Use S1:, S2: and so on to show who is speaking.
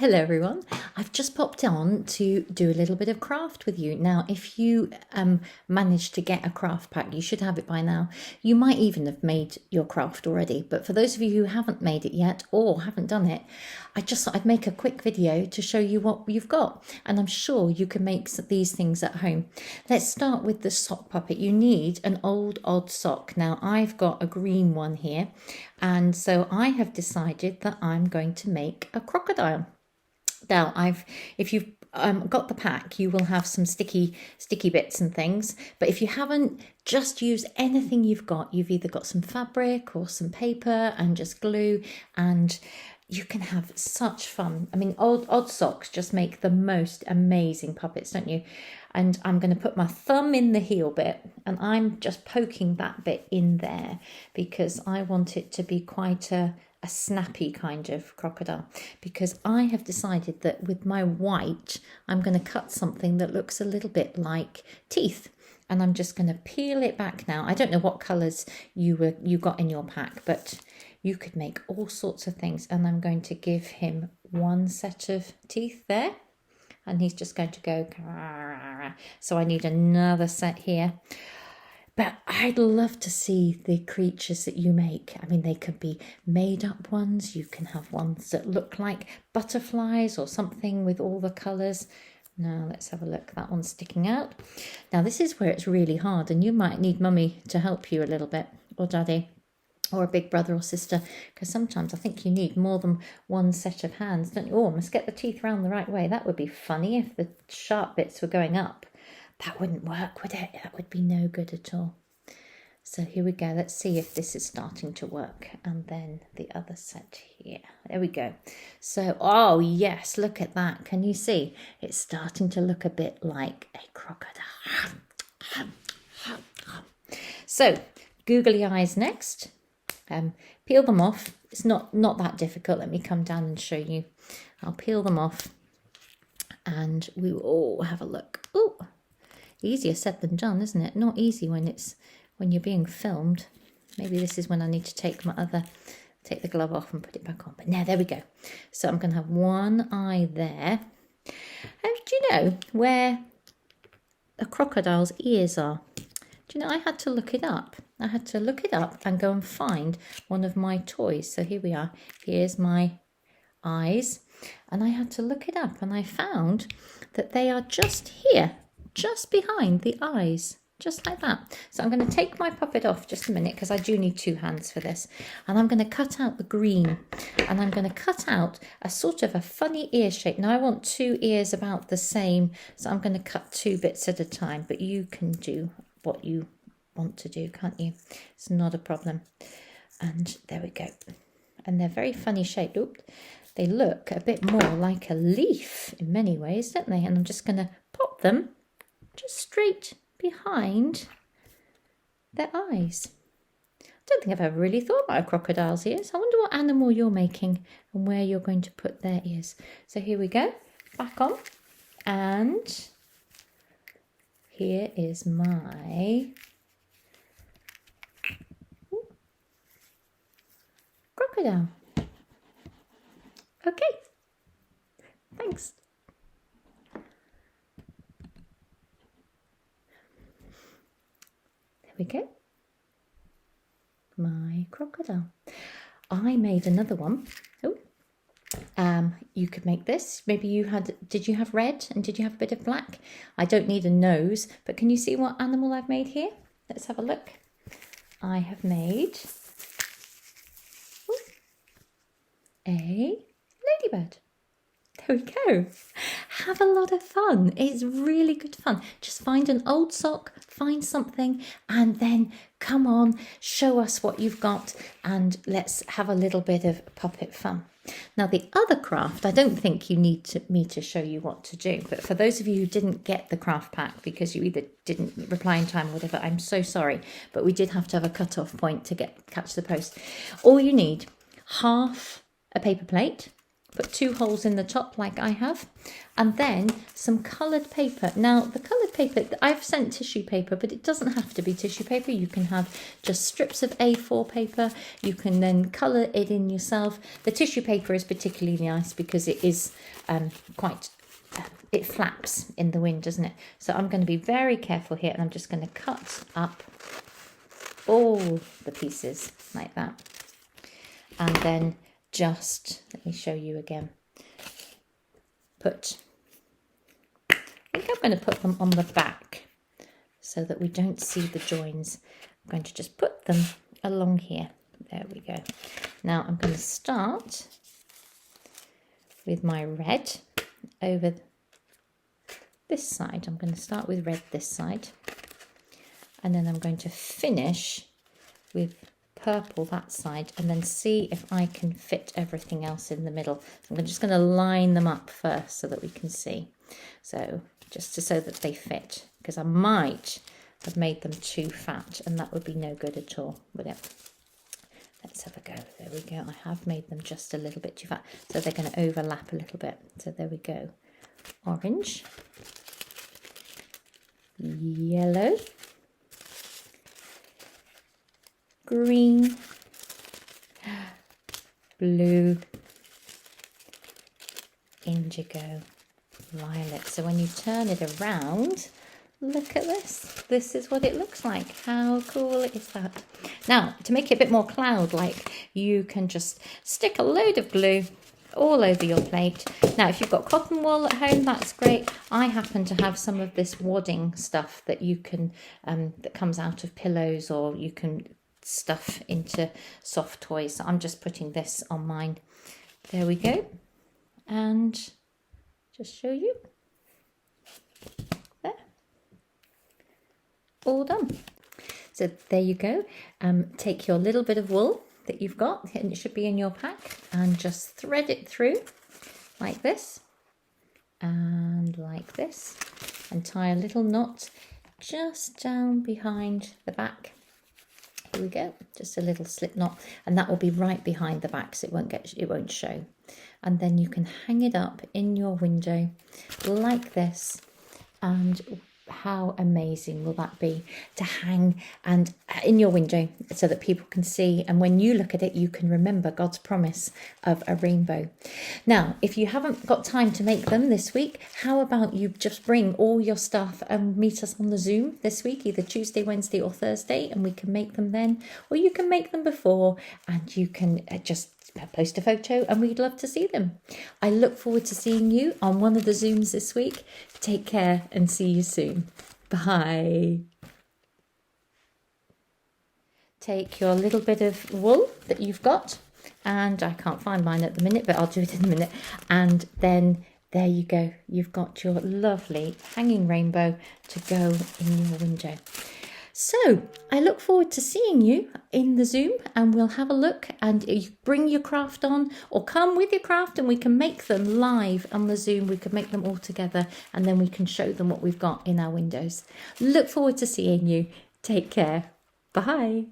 S1: Hello everyone, I've just popped on to do a little bit of craft with you. Now if you managed to get a craft pack, you should have it by now. You might even have made your craft already, but for those of you who haven't made it yet or haven't done it, I just thought I'd make a quick video to show you what you've got, and I'm sure you can make these things at home. Let's start with the sock puppet. You need an old odd sock. Now I've got a green one here, and so I have decided that I'm going to make a crocodile. Now, if you've got the pack, you will have some sticky bits and things. But if you haven't, just use anything you've got. You've either got some fabric or some paper and just glue, and you can have such fun. I mean, odd socks just make the most amazing puppets, don't you? And I'm going to put my thumb in the heel bit, and I'm just poking that bit in there because I want it to be quite a snappy kind of crocodile, because I have decided that with my white I'm going to cut something that looks a little bit like teeth, and I'm just going to peel it back now. I don't know what colours you got in your pack, but you could make all sorts of things, and I'm going to give him one set of teeth there, and he's just going to go, so I need another set here. But I'd love to see the creatures that you make. I mean, they could be made up ones. You can have ones that look like butterflies or something with all the colours. Now, let's have a look. That one's sticking out. Now, this is where it's really hard, and you might need mummy to help you a little bit, or daddy, or a big brother or sister, because sometimes I think you need more than one set of hands, don't you? Oh, I must get the teeth round the right way. That would be funny if the sharp bits were going up. That wouldn't work, would it? That would be no good at all. So here we go. Let's see if this is starting to work. And then the other set here. There we go. So, oh yes, look at that. Can you see? It's starting to look a bit like a crocodile. So, googly eyes next. Peel them off. It's not that difficult. Let me come down and show you. I'll peel them off, and we will all have a look. Oh, easier said than done, isn't it? Not easy when you're being filmed. Maybe this is when I need to take the glove off and put it back on. But now, there we go. So I'm going to have one eye there. And do you know where a crocodile's ears are? Do you know, I had to look it up. I had to look it up and go and find one of my toys. So here we are. Here's my eyes. And I had to look it up, and I found that they are just here, just behind the eyes, just like that. So I'm going to take my puppet off just a minute, because I do need two hands for this, and I'm going to cut out the green, and I'm going to cut out a sort of a funny ear shape. Now I want two ears about the same, so I'm going to cut two bits at a time, but you can do what you want to do, can't you? It's not a problem. And there we go. And they're very funny shaped. Oops. They look a bit more like a leaf in many ways, don't they? And I'm just going to pop them just straight behind their eyes. I don't think I've ever really thought about a crocodile's ears. I wonder what animal you're making and where you're going to put their ears. So here we go, back on, and here is my crocodile. Okay, thanks. There we go. My crocodile. I made another one. Oh, you could make this. Maybe did you have red and did you have a bit of black? I don't need a nose, but can you see what animal I've made here? Let's have a look. I have made a ladybird. There we go. Have a lot of fun. It's really good fun. Just find an old sock, find something, and then come on, show us what you've got, and let's have a little bit of puppet fun. Now, the other craft, I don't think you need me to show you what to do, but for those of you who didn't get the craft pack because you either didn't reply in time or whatever, I'm so sorry, but we did have to have a cut-off point to catch the post. All you need, half a paper plate put 2 holes in the top like I have, and then some coloured paper. Now the coloured paper, I've sent tissue paper, but it doesn't have to be tissue paper. You can have just strips of A4 paper. You can then colour it in yourself. The tissue paper is particularly nice because it is it flaps in the wind, doesn't it? So I'm going to be very careful here, and I'm just going to cut up all the pieces like that, and then just, let me show you again, I think I'm going to put them on the back so that we don't see the joins. I'm going to just put them along here. There we go. Now I'm going to start with my red over this side. I'm going to start with red this side, and then I'm going to finish with purple that side, and then see if I can fit everything else in the middle. So I'm just going to line them up first so that we can see. So just so that they fit, because I might have made them too fat, and that would be no good at all, would it? Let's have a go. There we go. I have made them just a little bit too fat, so they're going to overlap a little bit. So there we go. Orange, yellow, green, blue, indigo, violet. So when you turn it around, look at this. This is what it looks like. How cool is that? Now, to make it a bit more cloud-like, you can just stick a load of glue all over your plate. Now, if you've got cotton wool at home, that's great. I happen to have some of this wadding stuff that you can, that comes out of pillows, or you can stuff into soft toys. So I'm just putting this on mine. There we go. And just show you. There. All done. So there you go. Take your little bit of wool that you've got, and it should be in your pack, and just thread it through like this and like this, and tie a little knot just down behind the back. Here we go, just a little slip knot, and that will be right behind the back, so it won't show. And then you can hang it up in your window like this, and how amazing will that be to hang and in your window so that people can see, and when you look at it you can remember God's promise of a rainbow. Now, if you haven't got time to make them this week, how about you just bring all your stuff and meet us on the Zoom this week, either Tuesday, Wednesday or Thursday, and we can make them then, or you can make them before and you can just post a photo, and we'd love to see them. I look forward to seeing you on one of the Zooms this week. Take care and see you soon. Bye. Take your little bit of wool that you've got, and I can't find mine at the minute, but I'll do it in a minute, and then there you go. You've got your lovely hanging rainbow to go in your window. So I look forward to seeing you in the Zoom, and we'll have a look, and you bring your craft on, or come with your craft and we can make them live on the Zoom. We can make them all together, and then we can show them what we've got in our windows. Look forward to seeing you. Take care. Bye.